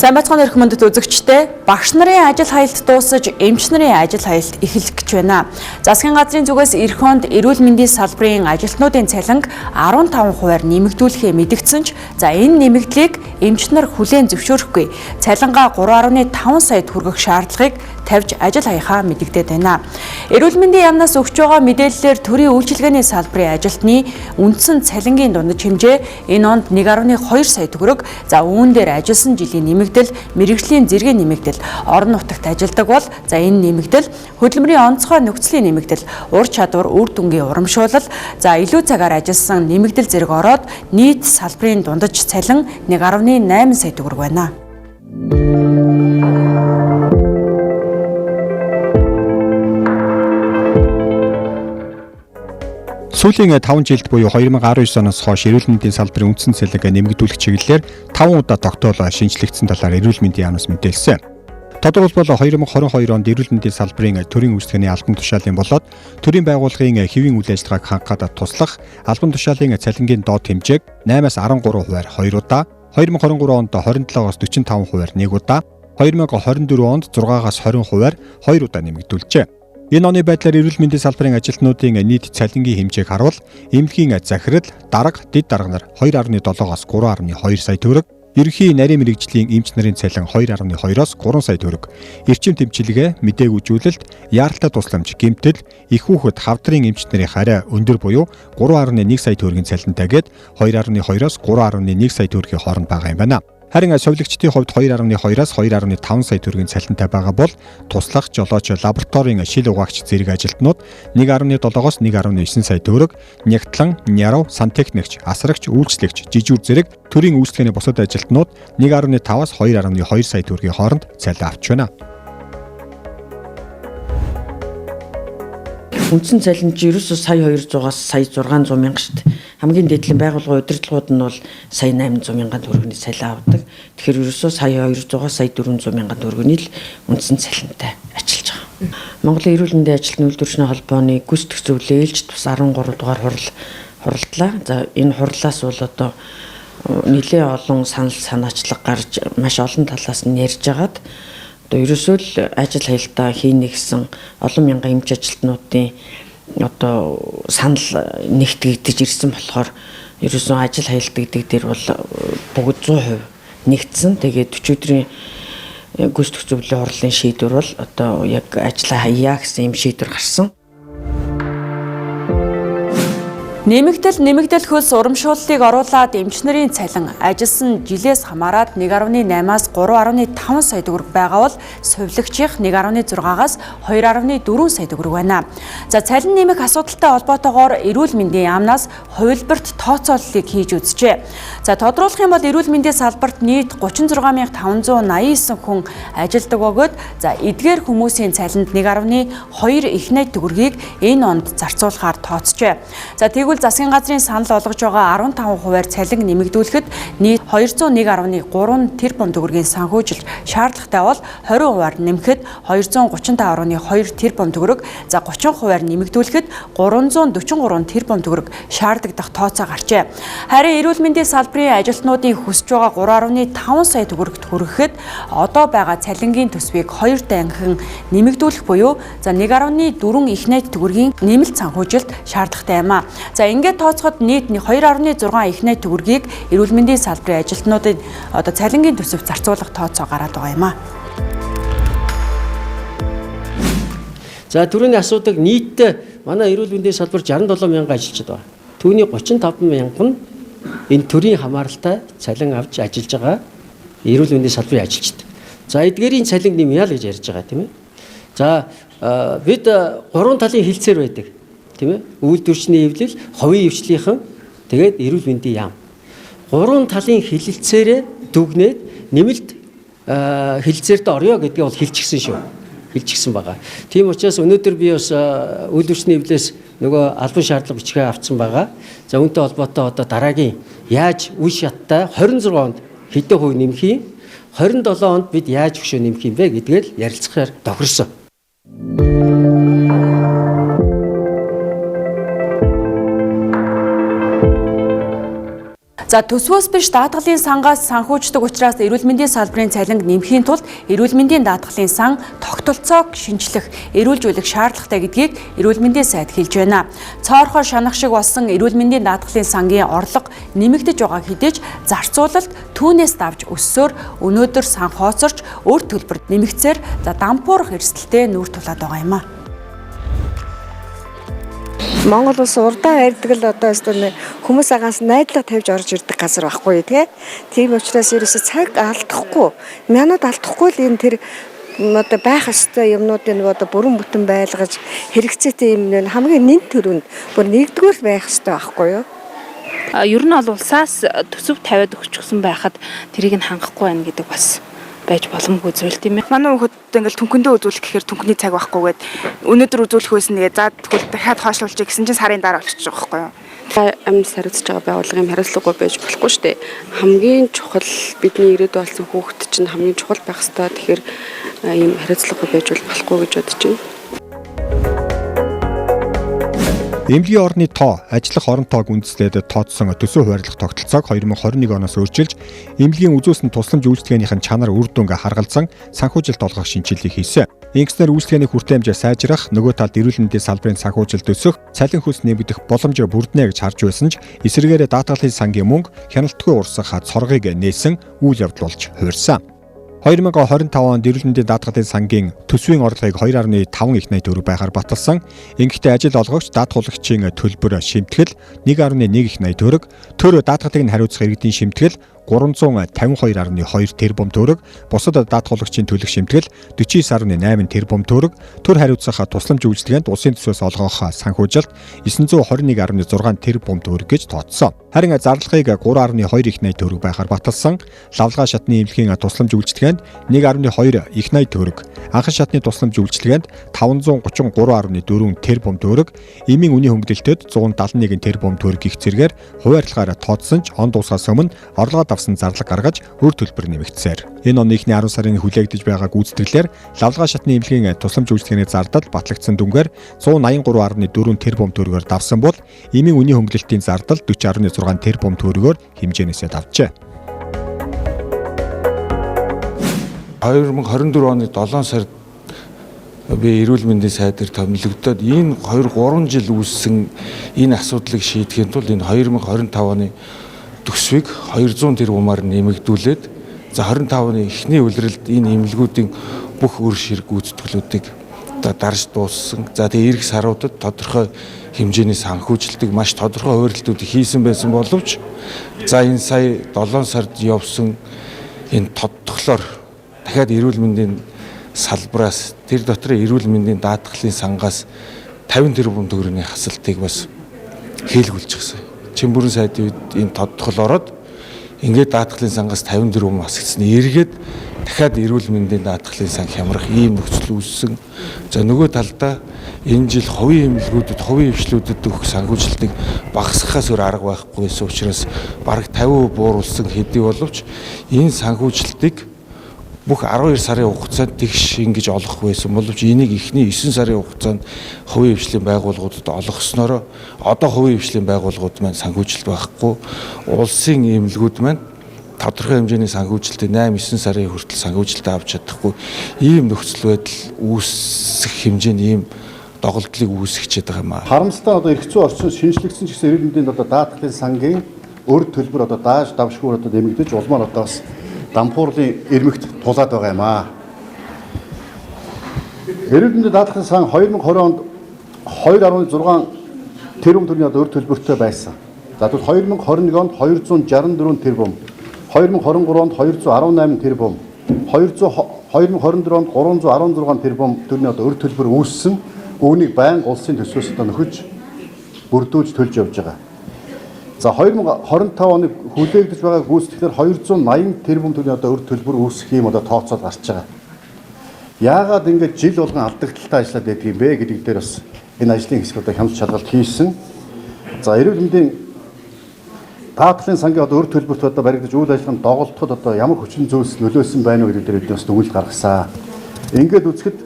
Сайн бацхан өрх мөндөд үзэгчтэй багш нарын ажил хаялт дуусаж эмч нарын ажил хаялт эхэлэх гэж байна. Засгийн газрын зүгээс эх хонд эрүүл мэндийн салбарын ажилтнуудын цалинг 15%-аар нэмэгдүүлэхээ мэдгдсэн ч энэ нэмэгдлийг эмч нар хүлээн зөвшөөрөхгүй. Цалингаа 3.5 сая төгрөгөх шаардлагыг тавьж ажил хаяхаа мэдэгдээд байна. Эрүүл мэндийн яамнаас өгч байгаа мэдээллээр төрийн үйлчилгээний салбарын ажилтны үндсэн цалингийн дундаж хэмжээ энэ онд 1.2 сая төгрөг. Үүн дээр ажилласан жилийн нэмэгдэл, мэрэгжлийн зэргийн нэмэгдэл, орон нутагт ажилладаг бол энэ нэмэгдэл, хөдөлмөрийн онцгой нөхцөлийн нэмэгдэл, ур чадвар, үр дүнгийн урамшуулал, илүү цагаар ажилласан нэмэгдэл зэрэг ороод нийт салбарын дундаж цалин 1.8 сая төгрөг байна. Сүүлийн 5 жилд буюу 2019 оноос хойш эрүүл мэндийн салбарын үндсэн цалинг нэмэгдүүлэх чиглэлээр 5 удаа тогтоолоо шинжлэгдсэн талаар эрүүл мэндийн яамнаас мэдээлсэн. Тодорхойлбол 2022 онд эрүүл мэндийн салбарын төрийн үйлчлэгээний албан тушаалын болоод төрийн байгууллагын хэвийн үйл ажиллагааг хангахад туслах албан тушаалын цалингийн доод хэмжээг 8-аас 13%-аар 2 удаа, 2023 онд 27-аас 45%-аар 1 удаа, 2024 онд 6-аас 20%-аар 2 удаа нэмэгдүүлжээ. Энэ оны байдлаар эрүүл мэндийн салбарын ажилтнуудын нийт цалингийн хэмжээг харуул эмнэлгийн захирал, дарга, дэд дарга нар 2.7-аас 3.2 сая төгрөг, ерөнхий нарийн мэрэгжлийн эмч нарын цалин 2.2-оос 3 сая төгрөг, эрчим тэмчилгээ, мэдээг үзүүлэлт, яаралтай тусламж, гэмтэл, их хүүхэд, хавдрын эмч нарын харай өндөр буюу 3.1 сая төгрөгийн цалинтайгээд 2.2-оос 3.1 сая төгрөгийн хооронд байгаа юм байна. Харин совилогчдын хувьд 2.2-аас 2.5 сая төгрөгийн цалинтай байгаа бол туслах, жолооч, лабораторийн шил угаагч зэрэг ажилтнууд 1.7-оос 1.9 сая төгрөг, нягтлан, нярав, сантехникч, асрагч, үйлчлэгч, жижүүр зэрэг төрийн үйлчлэгээний бусад ажилтнууд 1.5-аас 2.2 сая төгрөгийн хооронд цалин авч байна. Үндсэн цалин чинь ерөөсөө сая 200-аас сая 600 мянга шүү дээ. Хамгийн дээдлийн байгууллагын удирдлагууд нь бол сая 800 мянган төгрөгийн цалин авдаг. Тэгэхээр ерөөсөө сая 200-аас сая 400 мянган төгрөгийн л үндсэн цалинтай ажиллаж байгаа. Монголын эрүүл мэндийн ажилтны үйлдвэрчний холбооны гүйцэтгэх зөвлөлд бас 13 дугаар хуралдлаа. За энэ хурлаас бол одоо нэлээд олон санал санаачлаг гарч маш олон талаас нь ярьж агаад ерөөсөө л ажил хаялтаа хийнэ гэсэн олон мянган эмч ажилтнуудын одоо санал нэгтгэгдэж ирсэн болохоор ерөөсөө ажил хаялт гэдэг дээр бол бүгд 100% нэгдсэн. Тэгээд 40 өдрийн гүйцэтгэх зөвлөлийн хурлын шийдвэр бол одоо яг ажлаа хаяа гэсэн юм шийдвэр гарсан. Нэмэгдэл хөлс урамшууллыг оруулаад эмч нарын цалин ажилласан жилээс хамаарат 1.8-аас 3.5 сая төгрөг байгаа бол сувилагчийнх 1.6-аас 2.4 сая төгрөг байна. Цалин нэмэх асуудалтай холбоотойгоор эрүүл мэндийн яамнаас хувилбарт тооцооллыг хийж үзжээ. Тодруулах юм бол эрүүл мэндийн салбарт нийт 36589 хүн ажилладаг бөгөөд эдгээр хүмүүсийн цалинд 1.2 их найт төгрөгийг энэ онд зарцуулахаар тооцжээ. Засгийн газрын санал олгож байгаа 15%-аар цалин нэмэгдүүлэхэд нийт 201.3 тэрбум төгрөгийн санхүүжилт шаардлагатай бол 20%-аар нэмэхэд 235.2 тэрбум төгрөг, 30%-аар нэмэгдүүлэхэд 343 тэрбум төгрөг шаардлагадах тооцоо гарчээ. Харин эрүүл мэндийн салбарын ажилтнуудын хүсэж байгаа 3.5 сая төгрөгт хүрэхэд одоо байгаа цалингийн төсвийг 2 дахин нэмэгдүүлэх буюу 1.4 их найт төгрөгийн нэмэлт санхүүжилт шаардлагатай юм а. Ингээд тооцоход нийт 2.6 их найт төгрөгийг эрүүл мэндийн салбарын ажилтнуудын одоо цалингийн төсөвт зарцуулах тооцоо гараад байгаа юм а. За түрүүний асуудаг нийтдээ манай эрүүл мэндийн салбар 67 мянган ажилчид байна. Түүний 35 мянган нь энэ төрийн хамааралтай цалин авч ажиллаж байгаа эрүүл мэндийн салбарын ажилчид. За эдгээрийн цалин нэмье л гэж ярьж байгаа тийм ээ. За бид 3 талын хилцээр байдаг. Тийм ээ. Үйлдвэрчний эвлэл, ховын өвчлийнхэн, тэгээд эрүүл мэндийн яам. 3 талын хилцээрээ дүгнээд нэмэлт хилцээрт орё гэдгээ бол хэлчихсэн шүү. Хэлчихсэн байгаа. Тийм учраас өнөөдөр би бас үйлдвэрчний эвлэлээс нөгөө албан шаардлага бичгээ авсан байгаа. За үүнтэй холбоотой одоо дараагийн яаж үе шаттай 26 онд хэдэн хувь нэмэх юм, 27 онд бид яаж хөшөө нэмэх юм бэ гэдгээр ярилцахаар тохирсон. За төсвөөс биш даатгалын сангаас санхүүждэг учраас эрүүл мэндийн салбарын цалинг нэмэхийн тулд эрүүл мэндийн даатгалын сан тогтолцоог шинжлэх, эрүүлжүүлэх шаардлагатай гэдгийг эрүүл мэндийн сайд хэлж байна. Цоорхоо шанах шиг болсон эрүүл мэндийн даатгалын сангийн орлого нэмэгдэж байгаа хэдий ч зарцуулалт түүнээс давж өссөөр өнөөдөр сан хооцорч өөр төлбөрт нэмэгцээр дампуурах эрсдэлтэй нүүр тулаад байгаа юм а. Монгол улс урдаан ярьдаг л одоо хүмүүс агаас найдлага тавьж орж ирдэг газар байхгүй тий. Тийм учраас ерөөсө цаг алдахгүй. Минут алдахгүй л энэ тэр одоо байх ёстой юмнуудыг одоо бүрэн бүтэн байлгаж хэрэгцээтэй юм нь хамгийн нэн төрөнд бүр нэгдүгээр байх ёстой байхгүй юу? Ер нь бол улсаас төсөв тавиад өгчихсөн байхад тэрийг нь хангахгүй байна гэдэг бас байж боломгүй зүйл тийм ээ. Манай хүүхэд ингээл түнхэндээ үзүүлэх гэхээр түнхний цаг байхгүйгээд өнөөдөр үзүүлэх байсан нэгээ за тэгвэл дахиад хойшлуулчих гэсэн чинь сарын дараа болчих жоох байхгүй юу? Амьд хариуцж байгаа байгууллагын хариуцлагагүй байж болохгүй шүү дээ. Хамгийн чухал бидний ирээдүйн болсон хүүхэд чинь хамгийн чухал байх ёстой. Тэгэхээр ийм хариуцлагагүй байж болохгүй гэж бодож байна. Эмнэлгийн орны тоо, ажиллах орон тоог үндэслээд тооцсон төсөв хуваарлах тогтолцоог 2021 оноос өөрчилж, эмнэлгийн үзүүлсэн тусламж үйлчилгээнийхэн чанар үр дүнгээ харгалзан санхүүжилт олгох шинжилгээг хийсэн. Ингэснээр үйлчилгээний хүртээн хэмжээ сайжрах, нөгөө талд эрүүл мэндийн салбарын санхүүжилт өсөх, цалин хөлс нэмэгдэх боломж бүрднэ гэж харж байсан ч, эсвэргээрээ даатгалын сангийн мөнгө хяналтгүй урсгах цоргыг нээсэн үйл явдал болж хувирсан. 2025 онд эрүүл мэндийн даатгалын сангийн төсвийн орлогыг 2.5 их найт төгрөг байхаар баталсан. Ингэхдээ ажил олгогч даатгуулагчийн төлбөр шимтгэл 1.1 их найт төгрөг, төр даатгалыг нь хариуцах иргэдийн шимтгэл 352.2 тэрбум төгрөг, бусад даатгуулагчийн төлөх шимтгэл 49.8 тэрбум төгрөг, төр хариуцах тусламж үйлчилгээнд улсын төсвөөс олгох санхүүжилт 921.6 тэрбум төгрөг гэж тооцсон. Харин зарлагыг 3.2 их найт төгрөг байхаар баталсан. Лавлгаа шатны эмнэлгийн тусламж үйлчилгээнд 1.2 их найт төгрөг, анхан шатны тусламж үйлчилгээнд 533.4 тэрбум төгрөг, эмийн үнийн хөнгөлөлтөд 171 тэрбум төгрөг гих зэргээр хуваарлахаар тооцсон ч он дуусгаас өмнө орлогоо давсан зарлаг гаргаж өөр төлбөр нэмэгдсээр. Энэ оны эхний 10 сарын хүлээгдэж байгаа гүйцэтгэлээр лавлгаа шатны эмнэлгийн тусламж үйлчилгээний зардал батлагдсан дүнгээр 183.4 тэрбум төгрөгөөр давсан бол эмийн үнийн хөнгөлөлтийн зардал 40.6 тэрбум төгрөгөөр хэмжээнээсээ давжээ. 2024 оны 7 сард би эрүүл мэндийн сайдаар томилогдоод энэ 2-3 жил үүссэн энэ асуудлыг шийдэхин тулд энэ 2025 оны төсвийг 200 тэрбумаар нэмэгдүүлээд за 25 оны эхний улиралд энэ эмнэлгүүдийн бүх үр ширэг гүйцэтгэлүүдийг дарж дууссан. За тэгээ эх саруудад тодорхой хэмжээний санхүүжилтийг маш тодорхой хуваарлтуудыг хийсэн байсан боловч за энэ сая 7 сард явсан энэ тодтоглоор дахиад эрүүл мэндийн салбараас тэр дотор эрүүл мэндийн даатгалын сангаас 50 тэрбум төгрөгийн хасалтыг бас хийлгүүлчихсэн. Чимбүрэн сайдын үед энэ тодтогл ороод ингээд даатгалын сангаас 50 тэрбум хасагдсан. Эргээд дахиад эрүүл мэндийн даатгалын сан хямрах ийм нөхцөл үүссэн. За нөгөө талдаа энэ жил хувийн эмнэлгүүдэд, хувийн эвшлүүдэд өгөх санхүүжилтийг багасгахаас өөр арга байхгүй байсан учраас бараг 50% бууруулсан хэдий боловч энэ санхүүжилтийг бүх 12 сарын хугацаанд тэгш ингэж олох байсан боловч энийг эхний 9 сарын хугацаанд хувийн хвшлийн байгууллагуудад олгосноор одоо хувийн хвшлийн байгууллагууд маань санхүүжилт байхгүй, улсын эмнэлгүүд маань тодорхой хэмжээний санхүүжилтийг 8-9 сарын хүртэл санхүүжилтээ авч чадахгүй ийм нөхцөл байдал үүсэх хэмжээний ийм доголдлыг үүсгэж байгаа юм аа. Харамсалтай одоо эрх зүйн орчин шинжлэгдсэн ч гэсэн эрүүл мэндийн одоо даатгалын сангийн өр төлбөр одоо дааж давшгүй одоо нэмэгдэж улмаар одоо бас дампуурлын эрмэгт тулаад байгаа юм аа. Эрүүл мэндийн даатгалын сан 2020 онд 2.6 тэрбум төгрөгийн өр төлбөртэй байсан. За тэгвэл 2021 онд 264 тэрбум, 2023 онд 218 тэрбум, 2024 онд 316 тэрбум төгрөгийн өр төлбөр үүссэн. Үүнийг байнга улсын төсвөөс одоо нөхөж бүрдүүлж төлж явж байгаа. За 2025 оны хүлээгдэж байгаа гүйцэтгэлээр 280 тэрбум төгрөгийн одоо өр төлбөр үүсэх юм одоо тооцоод гарч байгаа. Яагаад ингэж жил болгон алдагдaltaй ажиллаад байдаг юм бэ гэдэг дээр бас энэ ажлын хэсэг одоо хямд шалгалт хийсэн. За эрүүл мэндийн даатгалын сангийн одоо өр төлбөрт одоо баригдаж үйл ажиллагаанд доголдоход одоо ямар хүчин зүйлс нөлөөсөн байна уу гэдэг дээр бас дүгнэлт гаргасан. Ингээд үзэхэд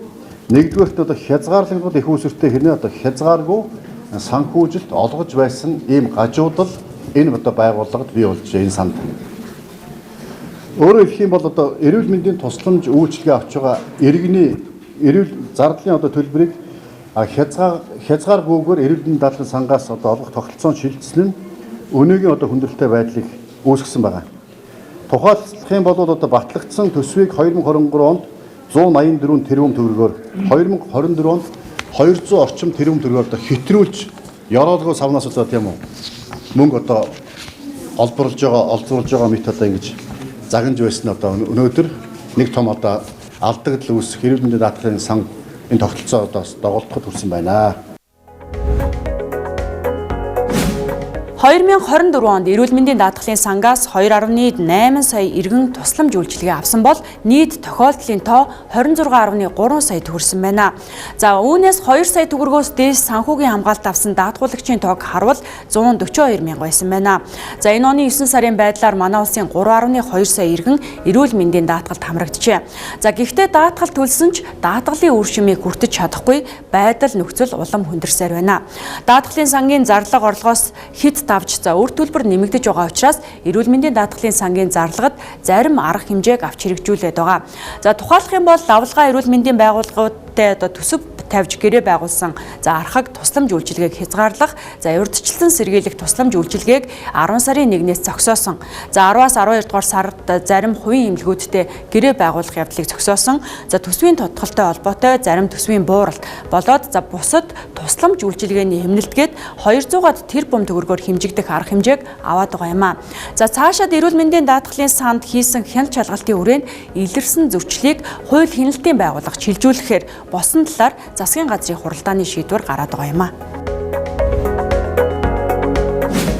нэгдүгээрт одоо хязгаарлагдвал их үүсвэртэй хэрнээ одоо хязгааргүй санхүүжилт олгож байсан ийм гажуудал энэ одоо байгууллагад бий болж энэ санд. Өөрөөр хэлэх юм бол одоо эрүүл мэндийн тусламж үйлчилгээ авч байгаа иргэний эрүүл зардлын одоо төлбөрийг хязгааргүйгээр эрүүл мэндийн даатгалын сангаас одоо олгох тогтолцоон шилжсэн нь өнөөгийн одоо хүндрэлтэй байдлыг үүсгэсэн байна. Тухайлбах юм бол одоо батлагдсан төсвийг 2023 онд 184 тэрбум төгрөгөөр 2024 онд 200 орчим тэрбум төгрөгөөр одоо хэтрүүлж ёроолгоо савнаас одоо тийм үү мөнгө одоо олзруулж байгаа мэт одоо ингэж загнаж байсан одоо өнөөдөр нэг том одоо алдагдал үүсэх эрүүл мэндийн даатгалын сан энэ тогтолцоо одоо доголдоход хүрсэн байна. 2024 онд эрүүл мэндийн даатгалын сангаас 2.8 сая иргэн тусламж үйлчилгээ авсан бол нийт тохиолдлын тоо 26.3 сая төгрөсөн байна. За үүнээс 2 сая төгрөгөөс дээш санхүүгийн хамгаалалт авсан даатгуулагчийн тоог харвал 142 мянга байсан байна. За энэ оны 9 сарын байдлаар манай улсын 3.2 сая иргэн эрүүл мэндийн даатгалд хамрагджээ. За гэхдээ даатгал төлсөн ч даатгалын үр шимийг хүртэж чадахгүй байдал нөхцөл улам хүндэрсээр байна. Даатгалын сангийн зарлага орлогоос хэд давж үр төлбөр нэмэгдэж байгаа учраас эрүүл мэндийн даатгалын сангийн зарлагад зарим арга хэмжээг авч хэрэгжүүлээд байгаа. За тухайлах юм бол лавлгаа эрүүл мэндийн байгууллагуудтай одоо төсөв тавьж гэрээ байгуулсан. За архаг тусламж үйлчилгээг хязгаарлах, за урьдчилсан сэргийлэх тусламж үйлчилгээг 10 сарын 1-ээс зогсоосон. За 10-аас 12 дугаар сард зарим хувийн эмнэлгүүдтэй гэрээ байгуулах явдлыг зогсоосон. За төсвийн тодтголтой холбоотой зарим төсвийн бууралт болоод за бусад тусламж үйлчилгээний хэмнэлтгээд 200-аад тэрбум төгрөгөөр хэмжигдэх арга хэмжээг аваад байгаа юм а. За цаашаад эрүүл мэндийн даатгалын санд хийсэн хяналт шалгалтын хүрээнд илэрсэн зөрчлийг хууль хяналтын байгууллага шилжүүлэхээр босон талаар засгийн газрын хуралдааны шийдвэр гараад байгаа юм а.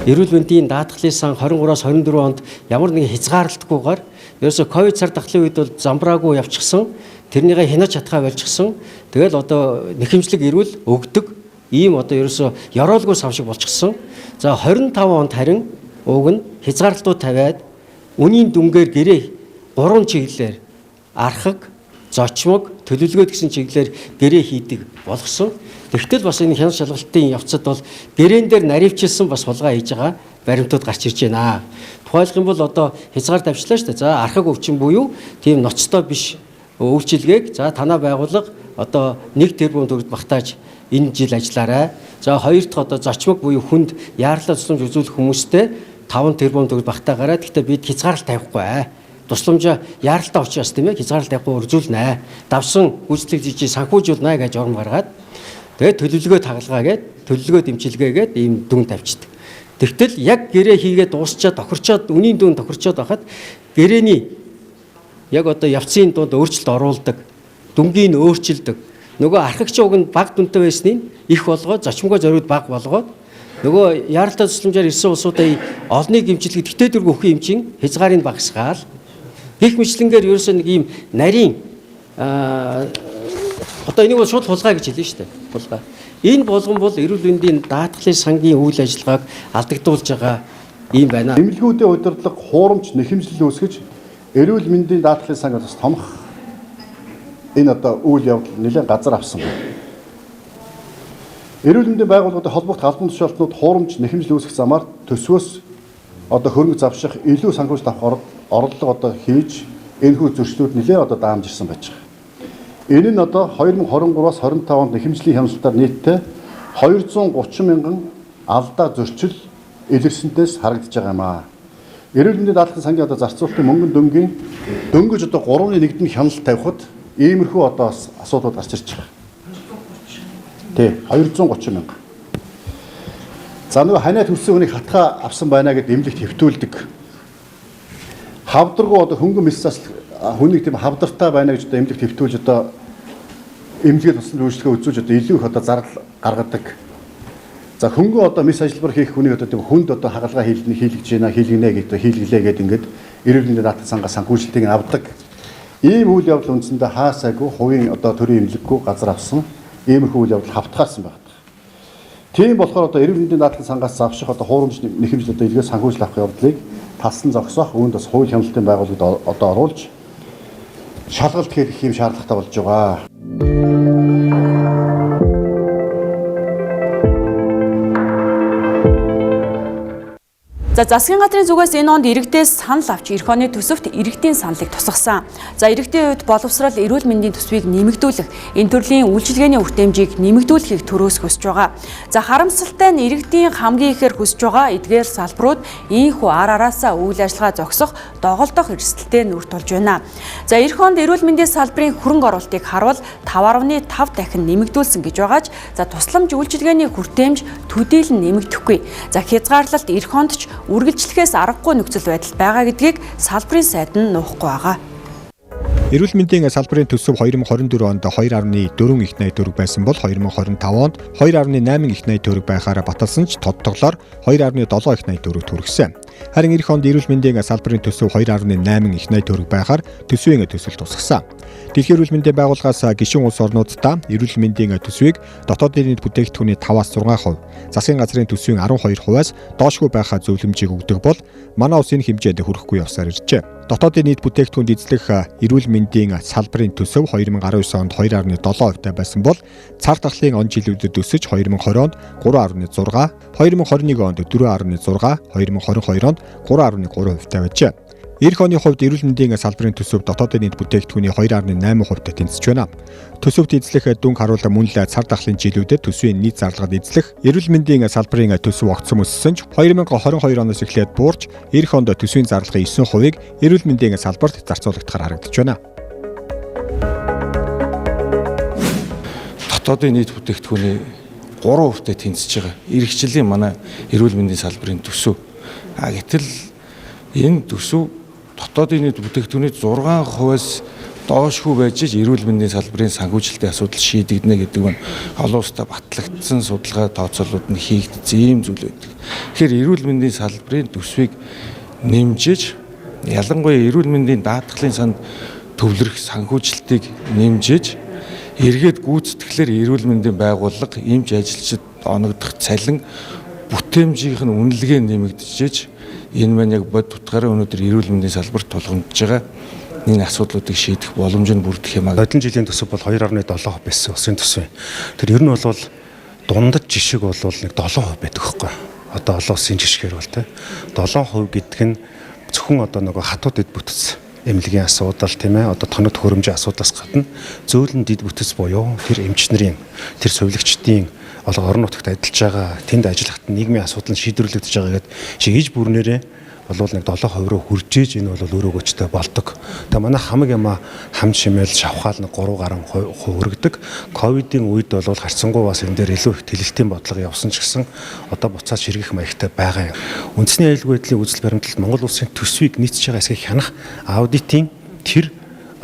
Эрүүл мэндийн даатгалын сан 23-аас 24 онд ямар нэгэн хязгаарлалтгүйгээр ерөөсө ковид цар тахлын үед бол замбраагүй явчихсан, тэрнийгээ хянаж чадхаа болчихсон. Тэгэл одоо нэхэмжлэг эрүүл өгдөг ийм одоо ерөөсө ёроолгүй сав шиг болчихсон. За 25 онд харин уг нь хязгаарлалтууд тавиад үнийн дүнгээр гэрээ 3 чиглэлээр архаг, зочмог, төлөвлөгөөд гэсэн чиглэлээр гэрээ хийдэг болгосон. Тэгтэл бас энэ хяналт шалгалтын явцад бол гэрээн дээр наривчилсан бас хулгай хийж байгаа баримтууд гарч ирж байна. Тухайлх юм бол одоо хязгаар тавьчлаа шүү дээ. За архаг өвчин буюу тийм ноцтой биш үйлчилгээг за танаа байгууллага одоо 1 тэрбум төгрөг багтааж энэ жил ажиллаарай. За хоёр дахь одоо зочмог буюу хүнд яарлаа тусламж үзүүлэх хүмүүстээ 5 тэрбум төгрөг багтаагараа. Гэхдээ бид хязгаарлалт тавихгүй тусламжаа яаралтай учраас тийм ээ хязгаарлалт тавихгүй үржүүлнэ. Давсан гүйцэтгэх жижиг санхүүжүүлнэ гэж орон гаргаад тэгээд төлөвлөгөө тагалгаа гээд төлөвлөгөө дэмчилгээ гээд ийм дүн тавьчихдаг. Тэгтэл яг гэрээ хийгээд дуусчаад тохирчоод үнийн дүн тохирчоод байхад гэрээний яг одоо явцын дунд өөрчлөлт оруулдаг, дүнгийн өөрчилдөг. Нөгөө архагч уг нь баг дүнтэй байсныг их болгоод зочмогоо зориуд баг болгоод нөгөө яаралтай тусламжаар ирсэн улсуудаа олныг имчилгээ тэгтээ дөрөв өхөн эмчин хязгаарыг багасгаал гих мэтлэнгээр ерөөсөө нэг ийм нарийн одоо энийг бол шууд хулгай гэж хэлнэ шүү дээ. Хулгай. Энэ болгон бол эрүүл мэндийн даатгалын сангийн үйл ажиллагааг алдагдуулж байгаа юм байна. Эмнэлгүүдийн удирдлага хуурамч нэхэмжлэл үүсгэж эрүүл мэндийн даатгалын санг бас томх энэ одоо үйл явдал нэлээд газар авсан. Эрүүл мэндийн байгууллагуудын холбогд албан тушаалтнууд хуурамч нэхэмжлэл үүсгэх замаар төсвөөс одоо хөрөнгө завших илүү санхүүжилт авах орлого одоо хийж энэхүү зөрчлүүд нэлээд одоо даамж ирсэн байж байгаа. Энэ нь одоо 2023-аас 25 онд нэхэмжлийн хяналтаар нийтдээ 230 мянган алдаа зөрчил илэрсэнтээс харагдаж байгаа юм аа. Эрүүл мэндийн даатгалын сангийн одоо зарцуулалтын мөнгөн дөнгөний дөнгөж одоо 3.1-д хяналт тавихад иймэрхүү одоо асуудлууд гарч ирж байгаа. Тэ 230 мянга. За нөгөө ханаа төрсөн хүнийг хатгаа авсан байна гэдээ эмнэлэгт хэвтүүлдэг. Хавдаргуу одоо хөнгөн мэлсээс хүнийг тийм хавдартай байна гэж одоо эмнэлэгт хэвтүүлж одоо эмнэлгийн тусламж үйлчлэгээ үзүүлж одоо илүү их одоо зардал гаргадаг. За хөнгөн одоо мис ажиллбар хийх хүнийг одоо тийм хүнд одоо хагалгаа хийлгэж байна, хийлгэнэ гэдэг хийлгэлээ гэдэг ингээд эрүүл мэндийн даатгалын сангаас санхүүжилтийг авдаг. Ийм үйл явдал үндсэндээ хаасаагүй хувийн одоо төрийн эмнэлэггүй газар авсан иймэрхүү үйл явдал хавтгаарсан байна. Тийм болохоор одоо эрүүл мэндийн даатгалын сангаас завших одоо хуурамч нэхэмжил одоо илгээ санхүүжил авах явдлыг талсан зогсоох үүнд бас хууль хяналтын байгууллагад одоо оруулж шалгалт хийх юм шаардлагатай болж байгаа. За засгийн газрын зүгээс энэ онд иргэдээс санал авч эх оны төсөвт иргэдийн саналыг тусгасан. За иргэдийн хувьд боловсрол эрүүл мэндийн төсвийг нэмэгдүүлэх, энэ төрлийн үйлчилгээний үр хэмжээг нэмэгдүүлэхийг төрөөс хүсэж байгаа. За харамсалтай нь иргэдийн хамгийн ихээр хүсэж байгаа эдгээр салбарууд ийхүү ар араасаа үйл ажиллагаа зогсох, доголдох эрсдэлтэй нүрт болж байна. За эх онд эрүүл мэндийн салбарын хөрөнгө оруулалтыг харвал 5.5 дахин нэмэгдүүлсэн гэж байгаач за тусламж үйлчилгээний хүртээмж төдийлөн нэмэгдэхгүй. За хязгаарлалт эх онд ч үргэлжлэхээс аргагүй нөхцөл байдал байгаа гэдгийг салбарын сайд нь нуухгүй байгаа. Эрүүл мэндийн салбарын төсөв 2024 онд 2.4 их найд төгрөг байсан бол 2025 онд 2.8 их найд төгрөг байхаараа баталсан ч тодтоглоор 2.7 их найд төгрөг төрөгсөн. Харин эх онд эрүүл мэндийн салбарын төсөв 2.8 их найд төгрөг байхаар төсвийн төсөл тусгасан. Дэлхийн эрүүл мэндийн байгууллагаас гишүүн улс орнуудаа эрүүл мэндийн төсвийг дотоодын нийт бүтээгдэхүүний 5-6%, засгийн газрын төсвийн 12%-аас доошгүй байхаа зөвлөмжийг өгдөг бол манай улс энэ хэмжээнд хүрэхгүй явсаар иржээ. Дотоодын нийт бүтээгдэхүүнд эзлэх эрүүл мэндийн салбарын төсөв 2019 онд 2.7% байсан бол цар тахлын он жилүүдэд өсөж 2020 онд 3.6, 2021 онд 4.6, 2022 онд 3.3% байжээ. Эх оны хувьд эрүүл мэндийн салбарын төсөв дотоодын нийт бүтээгдэхүүний 2.8%-д тэнцэж байна. Төсөвт эзлэх дүнг харуулсан мөн л цар тахлын жилүүдэд төсвийн нийт зарлагад эзлэх эрүүл мэндийн салбарын төсөв огцом өссөн ч 2022 оноос эхлээд буурч эх онд төсвийн зарлагын 9%-ийг эрүүл мэндийн салбарт зарцуулагдахаар харагдаж байна. Дотоодын нийт бүтээгдэхүүний 3%-д тэнцэж байгаа. Иргэжлийн манай эрүүл мэндийн салбарын төсөв. Гэтэл энэ төсөв дотоодын нийт бүтээгдэхүүний 6%-аас доошгүй байж эрүүл мэндийн салбарын санхүүжилтийн асуудал шийдэгдэнэ гэдэг нь олон улстай батлагдсан судалгаа тооцоолууд нь хийгдсэн ийм зүйл байдаг. Тэгэхээр эрүүл мэндийн салбарын төсвийг нэмжиж ялангуяа эрүүл мэндийн даатгалын санд төвлөрөх санхүүжилтийг нэмжиж эргээд гүйцэтгэлээр эрүүл мэндийн байгууллага эмч ажилчид оногдох цалин бүтээмжийнх нь үнэлгээ нэмэгдэж энэ маань яг бод утгаараа өнөөдөр эрүүл мэндийн салбарт тулгамдж байгаа энэ асуудлуудыг шийдэх боломж нь бүрдэх юм аа. Одлон жилийн төсөв бол 2.7% байсан улсын төсөв. Тэр ер нь бол дундад жишг бол нэг 7% байдаг хөөхгүй. Одоо олон улсын жишгээр бол тэ 7% гэдэг нь зөвхөн одоо нөгөө хатууд эд бүтц эмнэлгийн асуудал тийм ээ одоо тоног төхөөрөмжийн асуудлаас гадна зөөлөн дид бүтц буюу тэр эмч нарын тэр сувилагчдын орон нутагт ажиллаж байгаа тэнд ажиллахад нийгмийн асуудал нь шийдвэрлэгдэж байгаа гэдэг шигэж бүрнээрээ болвол нэг 7% руу хүрчээж энэ бол өөрөө гөчтэй болдог. Тэгээ манай хамаг яма хамт шимэл шавхаал нэг 3 гаруй өргөдөг. Ковидын үед бол харцсангуй бас энэ дээр илүү их тэлэлтийн бодлого явсан ч гэсэн одоо буцаад ширгэх маягтай байгаа юм. Үндэсний аюулгүй байдлын үзэл баримталд Монгол улсын төсвийг нийцж байгаа эсэхийг хянах аудитын тэр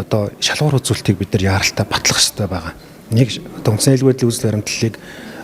одоо шалгуур үзүүлэлтийг бид нар яаралтай батлах хэрэгтэй байгаа. Нэг одоо үндэсний аюулгүй байдлын үзэл баримтлалыг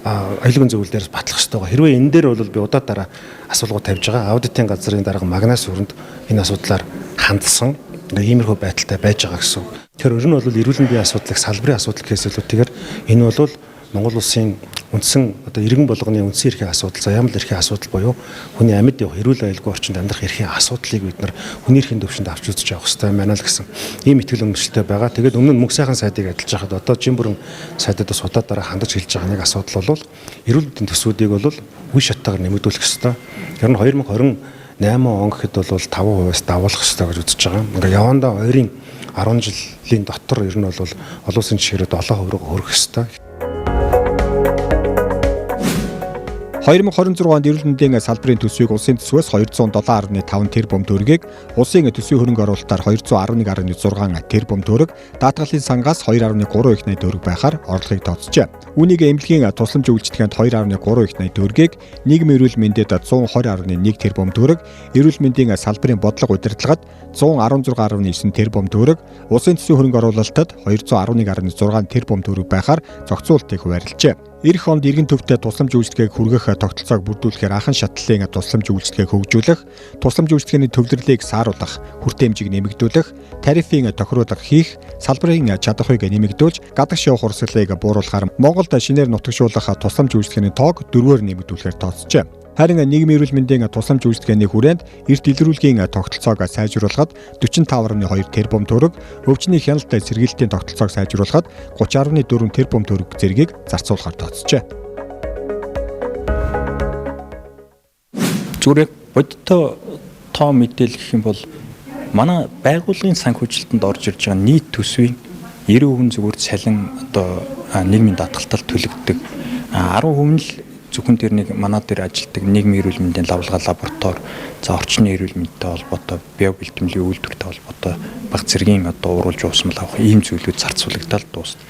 аюулгүй зөвлөл дээрс батлах хэрэгтэй байгаа. Хэрвээ энэ дээр бол би удаа дараа асуулгууд тавьж байгаа. Аудитын газрын дарга Магнас өрөнд энэ асуудлаар хандсан иймэрхүү байдалтай байж байгаа гэсэн. Тэгэхээр ер нь бол эрүүл мэндийн асуудлыг салбарын асуудал гэхээс илүүтэйгээр энэ бол Монгол улсын үндсэн одоо иргэн болгоны үндсэн эрхийн асуудал, заяамал эрхийн асуудал буюу хүний амьд явах эрүүл аюулгүй орчинд амьдрах эрхийн асуудлыг бид нар хүний эрхийн төвшөнд авч үзэж явах хэрэгтэй байна л гэсэн ийм итгэл үнэмшилтэй байгаа. Тэгээд өмнө нь мөнх сайхан сайдыг ажиллаж байхад одоо жин бүрэн сайдад бас удаа дараа хандаж хэлж байгаа нэг асуудал бол эрүүл мэндийн төсвүүдийг бол үе шаттайгаар нэмэгдүүлэх хэрэгтэй. Ер нь 2028 он гэхэд бол 5%-аас давуулах хэрэгтэй гэж үзэж байгаа. Ингээ явандаа ойрын 10 жилийн дотор ер нь бол олон улсын жишгээрээ 7% руу хүрэх хэрэгтэй. 2026 онд эрүүл мэндийн салбарын төсвийг улсын төсвөөс 207.5 тэрбум төгрөгийг, улсын төсвийн хөрөнгө оруулалтаар 211.6 тэрбум төгрөг, даатгалын сангаас 2.3 их найд төгрөг байхаар орлогыг тооцжээ. Үүнийг эмнэлгийн тусламж үйлчлэгээнд 2.3 их найд төгрөгийг, нийгмийн эрүүл мэндэд 120.1 тэрбум төгрөг, эрүүл мэндийн салбарын бодлого удирдлагад 116.9 тэрбум төгрөг, улсын төсвийн хөрөнгө оруулалтад 211.6 тэрбум төгрөг байхаар зохицуултыг хуваарлжээ. Эх онд иргэн төвтэй тусламж үйлчлэгээг хүргэх тогтолцоог бүрдүүлэхээр анхан шатлалын тусламж үйлчлэгээг хөгжүүлэх, тусламж үйлчлэгээний төвлөрлийг сааруулах, хүртээмжийг нэмэгдүүлэх, тарифын тохируулга хийх, салбарын чадахыг нэмэгдүүлж, гадагш явах урсгалыг бууруулахаар Монголд шинээр нутагшуулах тусламж үйлчлэгээний тоог 4-өөр нэмэгдүүлэхээр тооцжээ. Харин нийгмийн эрүүл мэндийн тусламж үйлчлэгээний хүрээнд эрт илрүүлгийн тогтолцоог сайжруулахад 45.2 тэрбум төгрөг, өвчний хяналт сэргийлтийн тогтолцоог сайжруулахад 30.4 тэрбум төгрөг зэргийг зарцуулахаар тооцжээ. Зүгээр бодиттой тоо мэдээлэл гэх юм бол манай байгууллагын санхүүжилтэнд орж ирж байгаа нийт төсвийн 90% зүгээр цалин одоо нийгмийн даатгалтаар төлөгддөг. 10% л зөвхөн тэр нэг манай дээр ажилладаг нийгмийн эрүүл мэндийн лавлгаа лаборатори, за орчны эрүүл мэндтэй холбоотой, био бэлтгэмжийн үйлдвэртэй холбоотой баг зэргийн одоо уруулж уусмал авах ийм зүйлүүд зарцуулагдаад дуусна.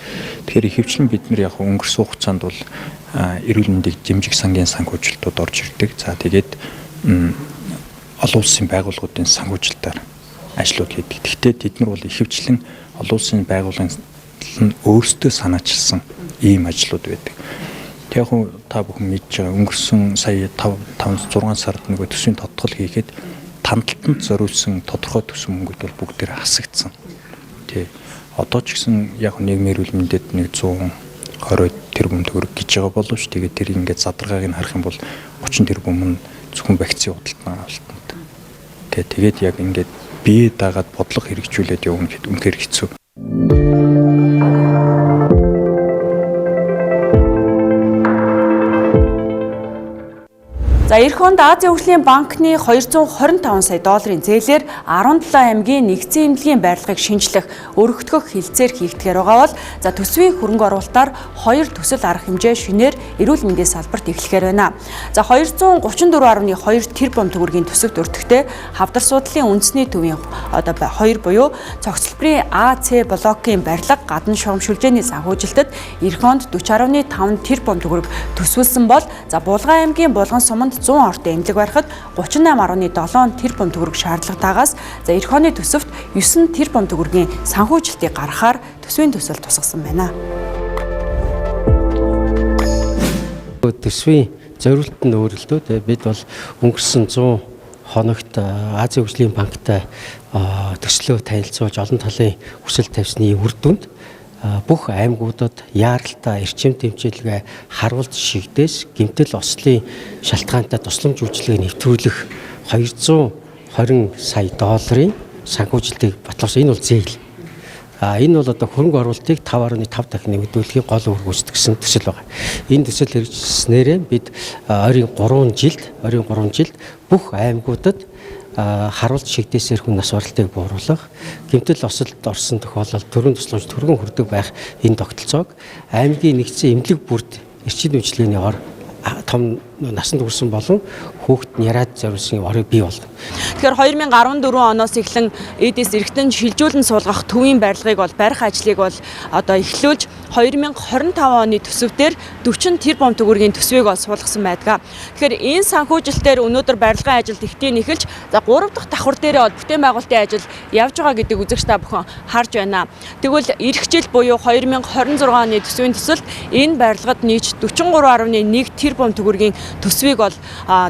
Тэгэхээр ихэвчлэн бид нар яг өнгөрсөн хугацаанд бол эрүүл мэндийг дэмжих сангийн санхүүжилтүүд орж ирдэг. За тэгээд олон улсын байгууллагуудын санхүүжилтээр ажлууд хийдэг. Гэхдээ тэд нар бол ихэвчлэн олон улсын байгууллагын өөрсдөө санаачилсан ийм ажлууд байдаг. Яг та бүхэн мэдж байгаа өнгөрсөн сая 5-6 сард нөгөө төсвийн тодтгол хийхэд тандалтанд зориулсан тодорхой төсөв мөнгөд бол бүгдээр хасагдсан. Тий. Одоо ч гэсэн яг нийгмийн эрүүл мэндэд нэг 120 тэрбум төгрөг гэж байгаа боловч тэгээд тэр ингээд задаргааг нь харах юм бол 30 тэрбум нь зөвхөн вакцины худалдан авалтанд. Тэгээд яг ингээд бие дагаад бодлого хэрэгжүүлээд явна гэхэд үнэхээр хэцүү. За эх онд Азийн хөгжлийн банкны 225 сая долларын зээлээр 17 аймгийн нэгдсэн эмнэлгийн барилгыг шинжлэх, өргөтгөх хилцээр хийгдэхээр байгаа бол за төсвийн хөрөнгө оруулалтаар 2 төсөл арга хэмжээ шинээр эрүүл мэндийн салбарт эхлэхээр байна. За 234.2 тэрбум төгрөгийн төсөвт өртөгтэй хавдар судлалын үндэсний төвийн одоо 2 буюу цогцлбарын АЦ блокийн барилга гадна шугамшилжээний санхүүжилтэд эх онд 40.5 тэрбум төгрөг төсвөлсөн бол за Булган аймгийн Булган суманд 100 ортой эмнэлэг барихад 38.7 тэрбум төгрөг шаардлагатаагаас за эх оны төсөвт 9 тэрбум төгрөгийн санхүүжилтийг гаргахаар төсвийн төсөл тусгасан байна. Төсвийн зориулт нь өөр л дөө. Бид бол өнгөрсөн 100 хоногт Азийн хөгжлийн банктай төслөө танилцуулж олон талын хүсэл тавьсны үр дүнд бүх аймагуудад яаралтай эрчим тэмцээлгээ харуулж шигдээс гэмтэл ослын шалтгаантай тусламж үйлчилгээг нэвтрүүлэх 220 сая долларын санхүүжилтийг батлуулсан. Энэ бол зээл. Энэ бол одоо хөрөнгө оруулалтыг 5.5 дахин нэмэгдүүлэхийн гол үүрэг гүйцэтгэсэн төсөл байна. Энэ төсөл хэрэгжүүлснээрээ бид ойрын 3 жилд бүх аймагуудад харуулж шигдээсээр хүн нас баралтыг бууруулах, гэмтэл осолд орсон тохиолдолд төрийн тусламж түргэн хүрдэг байх энэ тогтолцоог аймгийн нэгдсэн эмнэлэг бүрд эрчим үйлчилгээний ор том насанд хүрсэн болон хүүхэд няраад зориулсан орыг бий болгоно. Тэгэхээр 2014 оноос эхлэн эдис эргэтэн шилжүүлэн суулгах төвийн барилгыг бол барих ажлыг бол одоо эхлүүлж 2025 оны төсөвдөр 40 тэрбум төгрөгийн төсвийг бол суулгасан байдаг. Тэгэхээр энэ санхүүжилтээр өнөөдөр барилгын ажилд ихтийн эхэлж за 3 дахь давхар дээрээ бол бүтээн байгуулалтын ажил явж байгаа гэдэг үзэгч та бүхэн харж байна. Тэгвэл эх жил буюу 2026 оны төсвийн төсөлд энэ барилгад нийт 43.1 тэрбум төгрөгийн төсвийг бол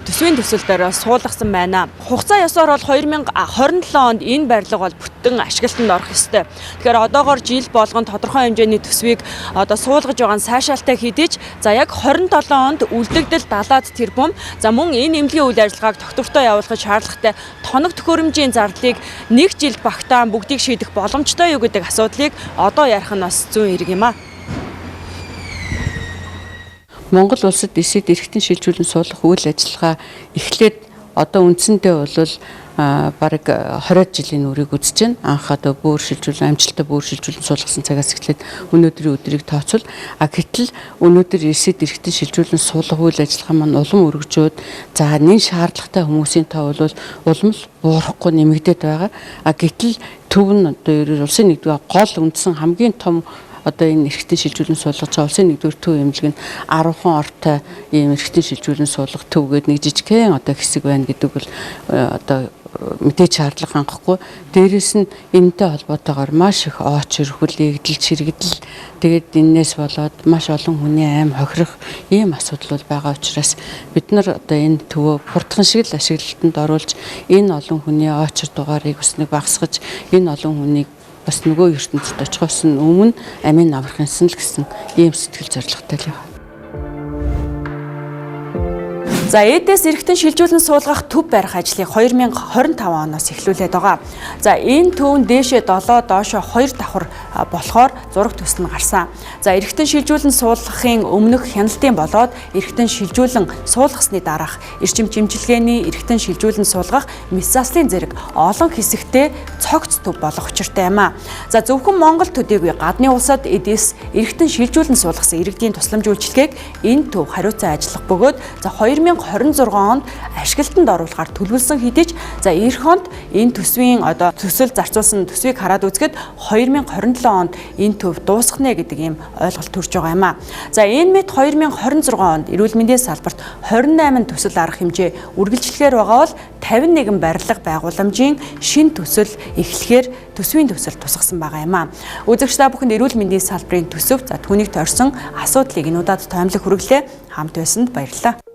төсвийн төсөлдөр суулгасан байна. Хугацаа ёсоор бол 2027 онд энэ барилга бол бүтэн ашиглалтанд орох ёстой. Тэгэхээр одоогоор жил болгон тодорхой хэмжээний төсвийг одоо суулгаж байгаа нь сайшаалтай хэдий ч за яг 27 онд үлдэгдэл 70 тэрбум за мөн энэ эмнэлгийн үйл ажиллагааг тогтвортой явуулахад шаардлагатай тоног төхөөрөмжийн зардлыг нэг жилд багтаан бүгдийг шийдэх боломжтой юу гэдэг асуудлыг одоо ярих нь бас зүүн хэрэг юм а. Монгол улсад эсэд эргэтэн шилжүүлэн суулгах үйл ажиллагаа эхлээд одоо үндсэндээ бол бараг 20 жилийн үрийг үзэж байна. Анх одоо бөөр шилжүүлэн амжилттай бөөр шилжүүлэн суулгасан цагаас эхлээд өнөөдрийн өдрийг тооцвол гэтэл өнөөдөр эсэд эргэтэн шилжүүлэн суулгах үйл ажиллагаа маань улам өргөжөөд за нэг шаардлагатай хүмүүсийн тоо бол улам л буурахгүй нэмэгдээд байгаа. Гэтэл төв нь одоо улсын нэгдүгээр гол үндсэн хамгийн том одоо энэ эргэтэн шилжүүлэн суулгаж байгаа улсын нэгдүгээр төв эмнэлэг нь 10 ортой ийм эргэтэн шилжүүлэн суулгах төв гэдэг нэг жижигхэн одоо хэсэг байна гэдэг бол одоо мэдээж шаардлага хангахгүй. Дээрээс нь энэтэй холбоотойгоор маш их ооч өрхөл, эгдэл, чирэгдэл тэгээд энээс болоод маш олон хүний аим хохирох ийм асуудал бол байгаа учраас бид нар одоо энэ төвөө хурдхан шиг л ашиглалтанд оруулж энэ олон хүний оочор дугаарыг бас нэг багасгаж энэ олон хүнийг бас нөгөө ертөнцид очихоос нь өмнө амийн аврах юмсан л гэсэн ийм сэтгэл зорилготой л байна. За эдээс эргэтэн шилжүүлэн суулгах төв барих ажлыг 2025 оноос эхлүүлээд байгаа. За энэ төвн дээшээ 7 доошоо 2 давхар болохоор зураг төсөл нь гарсан. За эргэтэн шилжүүлэн суулгахын өмнөх хяналтын болоод эргэтэн шилжүүлэн суулгасны дараах эрчим жимчилгээний эргэтэн шилжүүлэн суулгах мэс заслын зэрэг олон хэсэгтээ цогц төв болох учиртай юм а. За зөвхөн Монгол төдийгүй гадны улсад эдээс эргэтэн шилжүүлэн суулгасан иргэдийн тусламж үйлчилгээг энэ төв хариуцсан ажиллах бөгөөд за 2026 онд ашиглалтанд оруулахар төлөвлөсөн хэдий ч за эх онд энэ төсвийн төсөл зарцуулсан төсвийг хараад үзэхэд 2027 онд энэ төв дуусгах нэ гэдэг ийм ойлголт төрж байгаа юм а. За энэ мэт 2026 онд эрүүл мэндийн салбарт 28 төсөл арга хэмжээ үргэлжлэхээр байгаа бол 51 барилга байгууламжийн шин төсөл эхлэхээр төсвийн төсөл тусгасан байгаа юм а. Үзэгч та бүхэнд эрүүл мэндийн салбарын төсөв за түүнийг тойрсон асуудлыг энэ удаад тоомлог хүргэлээ. Хамт байсанд баярлалаа.